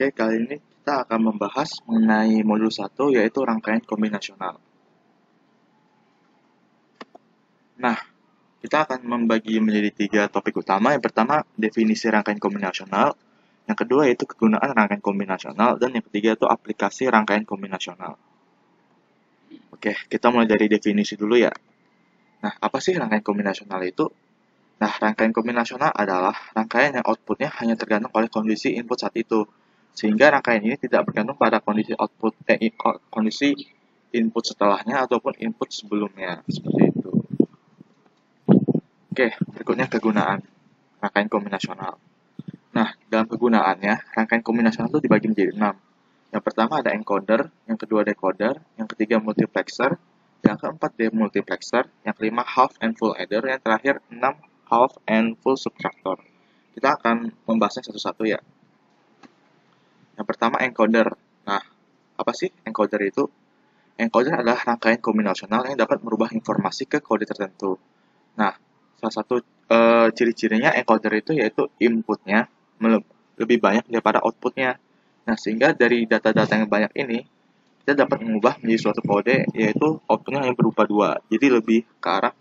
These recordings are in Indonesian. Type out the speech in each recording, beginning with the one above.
Oke, kali ini kita akan membahas mengenai modul 1 yaitu rangkaian kombinasional. Nah, kita akan membagi menjadi 3 topik utama. Yang pertama, definisi rangkaian kombinasional. Yang kedua yaitu kegunaan rangkaian kombinasional. Dan yang ketiga itu aplikasi rangkaian kombinasional. Oke, kita mulai dari definisi dulu ya. Nah, apa sih rangkaian kombinasional itu? Nah, rangkaian kombinasional adalah rangkaian yang outputnya hanya tergantung oleh kondisi input saat itu. Sehingga rangkaian ini tidak bergantung pada kondisi input setelahnya ataupun input sebelumnya. Seperti itu. Oke, berikutnya kegunaan rangkaian kombinasional. Nah, dalam kegunaannya, rangkaian kombinasional itu dibagi menjadi 6. Yang pertama ada encoder, yang kedua decoder, yang ketiga multiplexer, yang keempat demultiplexer, yang kelima half and full adder, yang terakhir 6 half and full subtractor. Kita akan membahasnya satu-satu ya. Yang pertama encoder. Nah, apa sih encoder itu? Encoder adalah rangkaian kombinasional yang dapat merubah informasi ke kode tertentu. Nah, salah satu ciri-cirinya encoder itu yaitu inputnya lebih banyak daripada outputnya. Nah, sehingga dari data-data yang banyak ini, kita dapat mengubah menjadi suatu kode, yaitu outputnya hanya berupa 2. Jadi lebih ke arah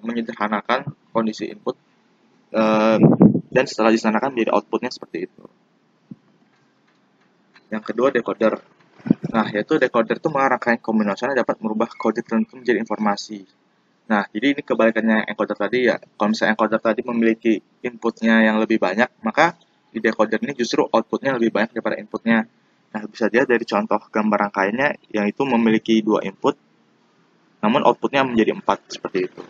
menyederhanakan kondisi input, dan setelah disederhanakan menjadi outputnya seperti itu. Yang kedua, decoder. Nah, yaitu decoder itu rangkaian kombinasional dapat merubah kode tertentu menjadi informasi. Nah, jadi ini kebalikannya encoder tadi ya. Kalau misalnya encoder tadi memiliki inputnya yang lebih banyak, maka di decoder ini justru outputnya lebih banyak daripada inputnya. Nah, bisa dilihat dari contoh gambar rangkaiannya, yang itu memiliki 2 input, namun outputnya menjadi 4, seperti itu.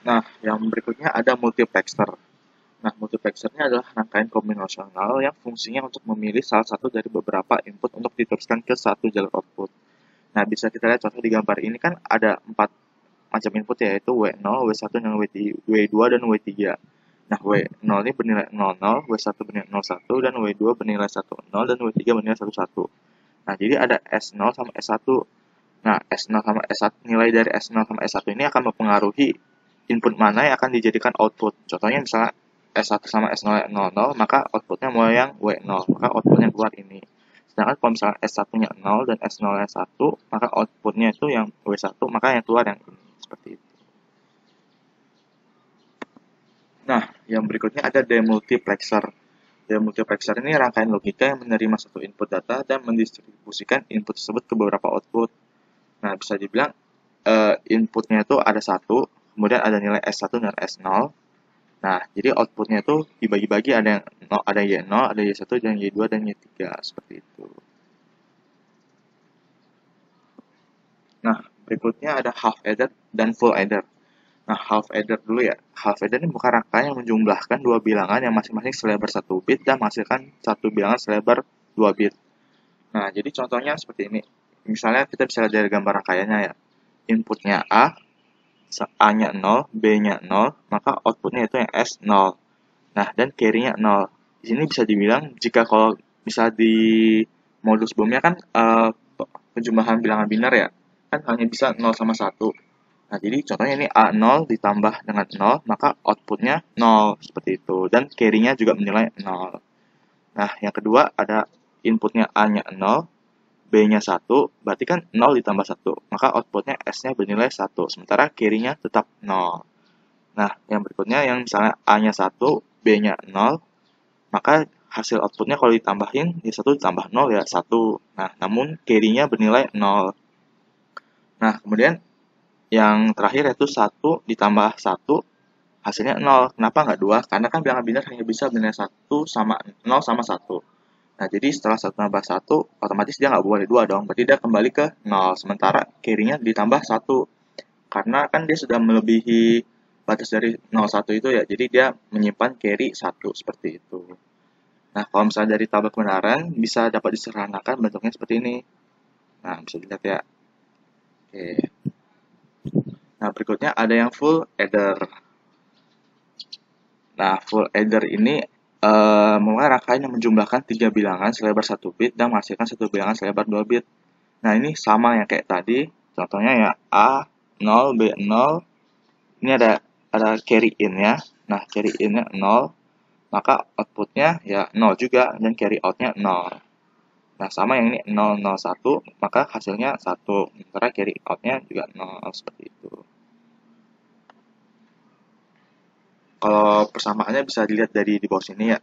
Nah, yang berikutnya ada multiplexer. Nah, multiplexernya adalah rangkaian kombinasional yang fungsinya untuk memilih salah satu dari beberapa input untuk diteruskan ke satu jalur output. Nah, bisa kita lihat contoh di gambar ini kan ada 4 macam input yaitu W0, W1, dan W2 dan W3. Nah, W0 ini bernilai 00, W1 bernilai 01, dan W2 bernilai 10, dan W3 bernilai 11. Nah, jadi ada S0 sama S1. Nah, S0 sama S1, nilai dari S0 sama S1 ini akan mempengaruhi input mana yang akan dijadikan output. Contohnya misalnya S1 sama S0 00, maka outputnya mau yang W0, maka outputnya keluar ini. Sedangkan kalau misalnya S1-nya 0 dan S0-nya 1, maka outputnya itu yang W1, maka yang keluar yang ini. Seperti itu. Nah, yang berikutnya ada demultiplexer. Demultiplexer ini rangkaian logika yang menerima satu input data dan mendistribusikan input tersebut ke beberapa output. Nah, bisa dibilang inputnya itu ada satu, kemudian ada nilai S1 dan S0. Nah, jadi outputnya itu dibagi-bagi, ada yang ada Y0, ada Y1, dan Y2, dan Y3, seperti itu. Nah, berikutnya ada half adder dan full adder. Nah, half adder dulu ya. Half adder ini bukan rangkaian yang menjumlahkan dua bilangan yang masing-masing selebar 1 bit dan menghasilkan satu bilangan selebar 2 bit. Nah, jadi contohnya seperti ini. Misalnya kita bisa lihat dari gambar rangkaiannya ya. Inputnya A-nya 0, B-nya 0, maka outputnya itu yang S0. Nah, dan carry-nya 0. Di sini bisa dibilang, jika kalau bisa di modul sebelumnya kan penjumlahan bilangan biner ya, kan hanya bisa 0 sama 1. Nah, jadi contohnya ini A0 ditambah dengan 0, maka outputnya 0, seperti itu. Dan carry-nya juga menilai 0. Nah, yang kedua ada inputnya A-nya 0, B-nya 1, berarti kan 0 ditambah 1, maka outputnya S-nya bernilai 1, sementara carry-nya tetap 0. Nah, yang berikutnya yang misalnya A-nya 1, B-nya 0, maka hasil outputnya kalau ditambahin, ya 1 ditambah 0 ya 1. Nah, namun carry-nya bernilai 0. Nah, kemudian yang terakhir yaitu 1 ditambah 1, hasilnya 0. Kenapa nggak 2? Karena kan bilangan biner hanya bisa bernilai 1 sama 0 sama 1. Nah, jadi setelah 1 tambah 1, otomatis dia nggak boleh 2 dong. Berarti dia kembali ke 0. Sementara carry-nya ditambah 1. Karena kan dia sudah melebihi batas dari 01 itu ya. Jadi dia menyimpan carry 1 seperti itu. Nah, kalau misalnya dari tabel kebenaran, bisa dapat disederhanakan bentuknya seperti ini. Nah, bisa dilihat ya. Oke. Nah, berikutnya ada yang full adder. Nah, full adder ini merupakan rangkaian yang menjumlahkan 3 bilangan selebar 1 bit dan menghasilkan 1 bilangan selebar 2 bit. Nah, ini sama yang kayak tadi. Contohnya ya A0, B0. Ini ada carry in ya. Nah, carry in-nya 0. maka outputnya ya 0 juga, dan carry outnya 0. Nah, sama yang ini 0, 0, 1, maka hasilnya 1, sementara carry outnya juga 0, seperti itu. Kalau persamaannya bisa dilihat dari di bawah sini ya.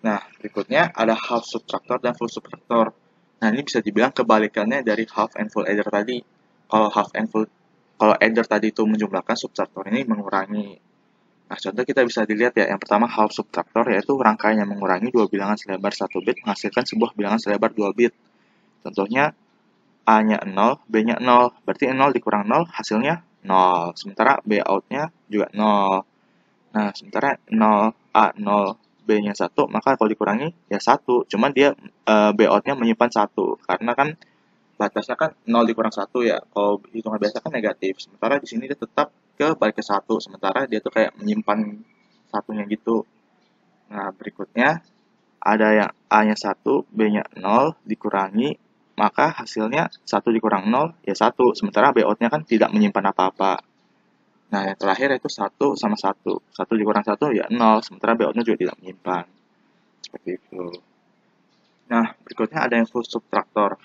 Nah, berikutnya ada half subtractor dan full subtractor. Nah, ini bisa dibilang kebalikannya dari half and full adder tadi. Kalau adder tadi itu menjumlahkan, subtractor ini mengurangi. Nah, contoh kita bisa dilihat ya. Yang pertama half subtractor, yaitu rangkaian yang mengurangi dua bilangan selebar 1 bit menghasilkan sebuah bilangan selebar 2 bit. Contohnya A-nya 0, B-nya 0. Berarti 0 dikurang 0 hasilnya 0. Sementara B out-nya juga 0. Nah, sementara 0 A 0 B-nya 1, maka kalau dikurangi ya 1. Cuman dia B out-nya menyimpan 1 karena kan batasnya kan 0 dikurang 1 ya. Kalau hitungan biasa kan negatif. Sementara di sini dia tetap balik ke 1. Sementara dia tuh kayak menyimpan satunya gitu. Nah, berikutnya ada yang A-nya 1, B-nya 0 dikurangi, maka hasilnya 1 dikurang 0 ya 1. Sementara B out-nya kan tidak menyimpan apa-apa. Nah, yang terakhir itu 1 sama 1. 1 dikurang 1 ya 0, sementara BO-nya juga tidak menyimpan. Seperti itu. Nah, berikutnya ada yang full subtractor.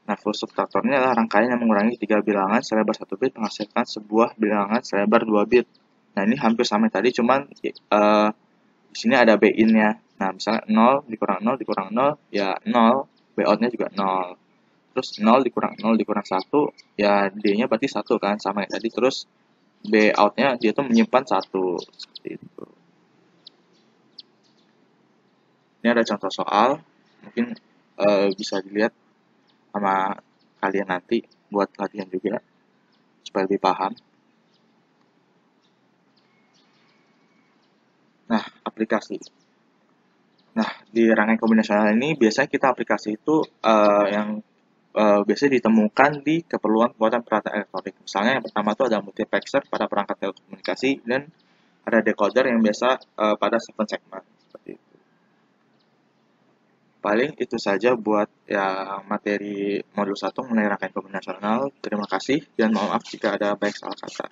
Nah, full subtractor ini adalah rangkaian yang mengurangi 3 bilangan selebar 1 bit menghasilkan sebuah bilangan selebar 2 bit. Nah, ini hampir sama tadi, cuman di sini ada B-in-nya. Nah, misalnya 0 dikurang 0 dikurang 0, ya 0, B-out-nya juga 0. Terus 0 dikurang 1, ya D-nya berarti 1 kan, sama yang tadi. Terus B out-nya dia tuh menyimpan 1, seperti itu. Ini ada contoh soal, mungkin bisa dilihat sama kalian nanti buat latihan juga, supaya lebih paham. Nah, aplikasi. Nah, di rangkaian kombinasional ini biasanya kita aplikasi itu yang biasanya ditemukan di keperluan pembuatan peralatan elektronik. Misalnya yang pertama itu ada multiplexer pada perangkat telekomunikasi, dan ada decoder yang biasa pada 7 segment. Seperti itu. Paling itu saja buat yang materi modul 1 mengenai rangkaian kombinasional. Terima kasih dan mohon maaf jika ada baik salah kata.